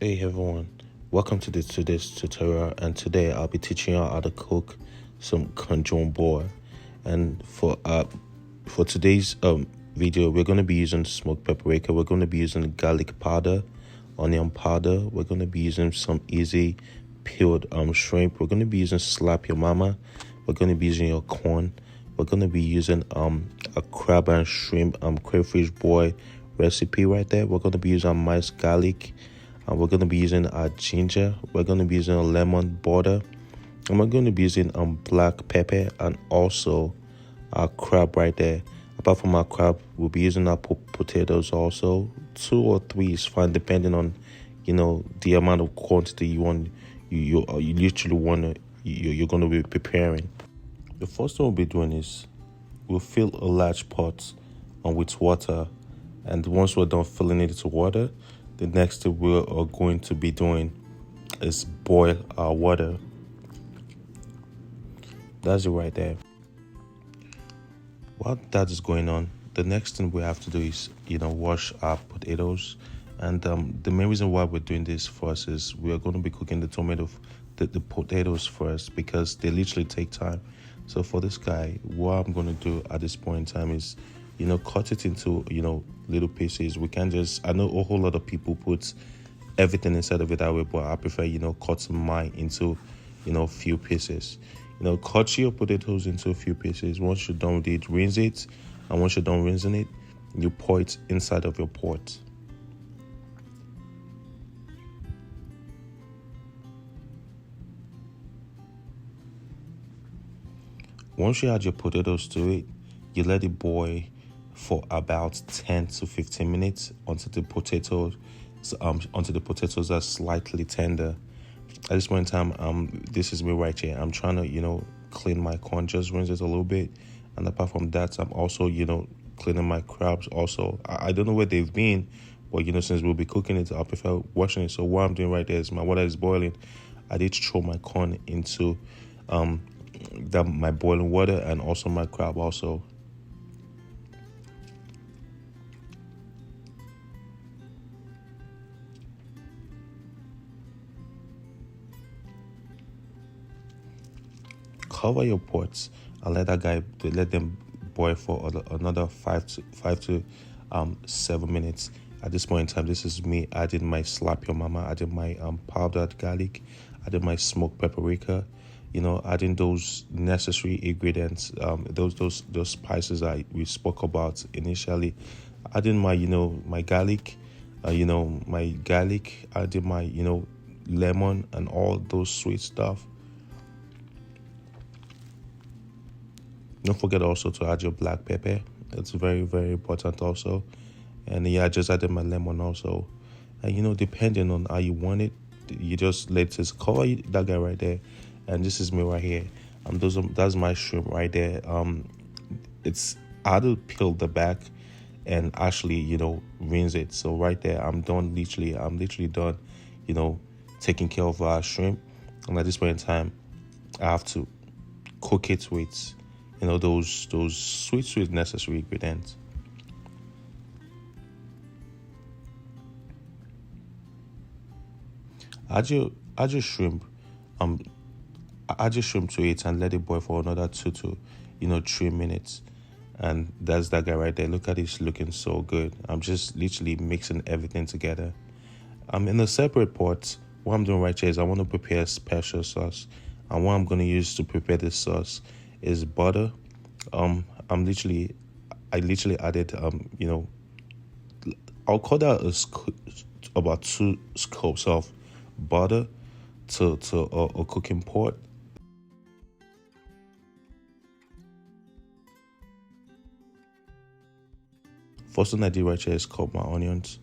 Hey everyone, welcome to this tutorial, and today I'll be teaching you how to cook some Cajun boy. And for today's video, we're going to be using smoked paprika. We're going to be using garlic powder, onion powder. We're going to be using some easy peeled shrimp. We're going to be using slap your mama. We're going to be using your corn. We're going to be using a crab and shrimp crayfish boy recipe right there. We're going to be using minced garlic. We're going to be using our ginger. We're going to be using a lemon butter. And we're going to be using black pepper and also our crab right there. Apart from our crab, we'll be using our potatoes also. 2 or 3 is fine, depending on, the amount of quantity you want. You literally want to, you're going to be preparing. The first thing we'll be doing is we'll fill a large pot with water. And once we're done filling it with water, the next thing we are going to be doing is boil our water. That's it right there. While that is going on, the next thing we have to do is, wash our potatoes. And the main reason why we're doing this first is we are going to be cooking the potatoes first because they literally take time. So for this guy, what I'm going to do at this point in time is, cut it into, little pieces. We can just, I know a whole lot of people put everything inside of it that way, but I prefer, cut mine into, few pieces. Cut your potatoes into a few pieces. Once you're done with it, rinse it. And once you're done rinsing it, you pour it inside of your pot. Once you add your potatoes to it, you let it boil for about 10 to 15 minutes until the potatoes are slightly tender. At this point in time, this is me right here. I'm trying to, clean my corn, just rinse it a little bit. And apart from that, I'm also, cleaning my crabs also. I don't know where they've been, but, since we'll be cooking it, I prefer washing it. So what I'm doing right there is my water is boiling. I did throw my corn into my boiling water and also my crab also. Cover your pots and let them boil for another 5 to 7 minutes. At this point in time, this is me adding my slap your mama, adding my powdered garlic, adding my smoked paprika, adding those necessary ingredients, those spices we spoke about initially, adding my my garlic, adding my lemon and all those sweet stuff. Don't forget also to add your black pepper. It's very, very important also. And yeah, I just added my lemon also. And depending on how you want it, you just let it cover that guy right there. And this is me right here. That's my shrimp right there. I had to peel the back and actually, rinse it. So right there, I'm literally done, taking care of our shrimp. And at this point in time, I have to cook it with those sweet necessary ingredients. Add your shrimp, add your shrimp to it and let it boil for another 2 to 3 minutes. And that's that guy right there. Look at it, looking so good. I'm just literally mixing everything together. I'm in a separate pot. What I'm doing right here is I want to prepare a special sauce, and what I'm going to use to prepare this sauce is butter. I literally added I'll call that about 2 scoops of butter to a cooking pot. First thing I did right here is cut my onions.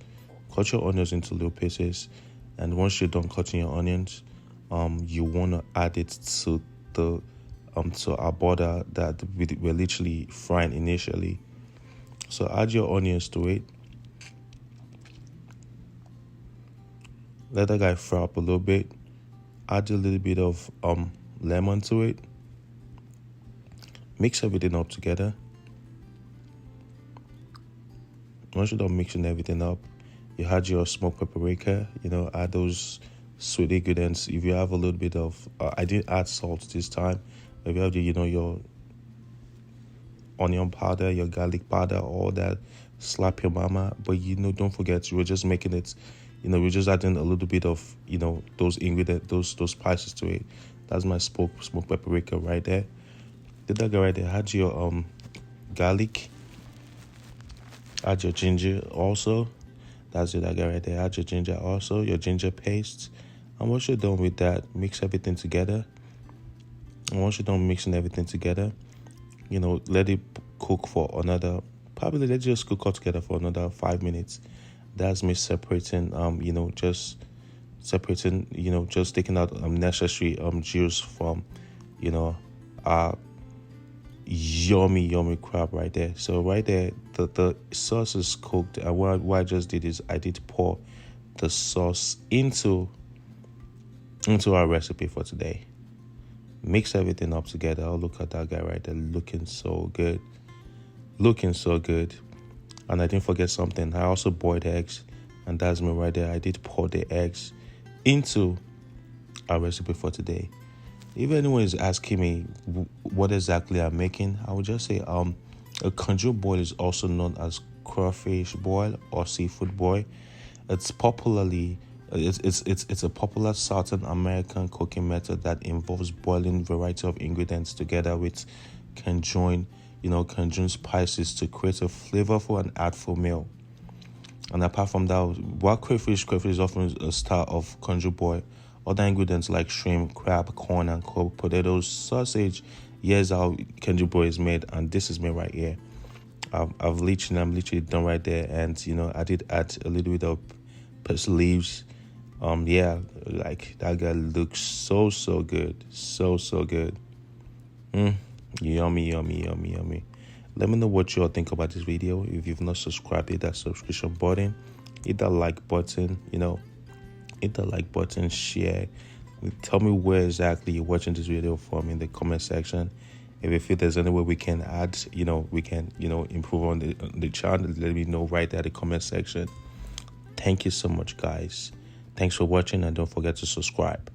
Cut your onions into little pieces, and once you're done cutting your onions, you want to add it to our butter that we're literally frying initially. So add your onions to it. Let that guy fry up a little bit. Add a little bit of lemon to it. Mix everything up together. Once you're done mixing everything up, You had your smoked paprika, add those sweet ingredients. If you have a little bit of, I didn't add salt this time. If you have your onion powder, your garlic powder, all that, slap your mama. But don't forget, we're just making it, we're just adding a little bit of, those ingredients, those spices to it. That's my smoked paprika right there. Did that go right there? Add your garlic. Add your ginger also. That's it, I got right there. Add your ginger also, your ginger paste. And once you're done with that, mix everything together. And once you're done mixing everything together, let it cook for another, probably let's just cook all together for another 5 minutes. That's me separating, just separating, just taking out necessary juice from, our yummy crab right there. So right there, the sauce is cooked, and what I just did is I did pour the sauce into our recipe for today. Mix everything up together. Oh, look at that guy right there, looking so good. And I didn't forget something. I also boiled eggs, and that's me right there. I did pour the eggs into our recipe for today. If anyone is asking me what exactly I'm making, I would just say a Cajun boil is also known as crawfish boil or seafood boil. It's a popular Southern American cooking method that involves boiling a variety of ingredients together with Cajun spices to create a flavorful and artful meal. And apart from that, while crayfish is often a star of Cajun boil, other ingredients like shrimp, crab, corn, and cooked potatoes, sausage. Here's how Cajun boil is made, and this is me right here. I'm literally done right there, and I did add a little bit of parsley leaves. Like that guy looks so good, so good. Yummy. Let me know what you all think about this video. If you've not subscribed, hit that subscription button, hit that like button, hit the like button, share. Tell me where exactly you're watching this video from in the comment section. If you feel there's any way we can add, we can, improve on the channel, let me know right there in the comment section. Thank you so much, guys. Thanks for watching, and don't forget to subscribe.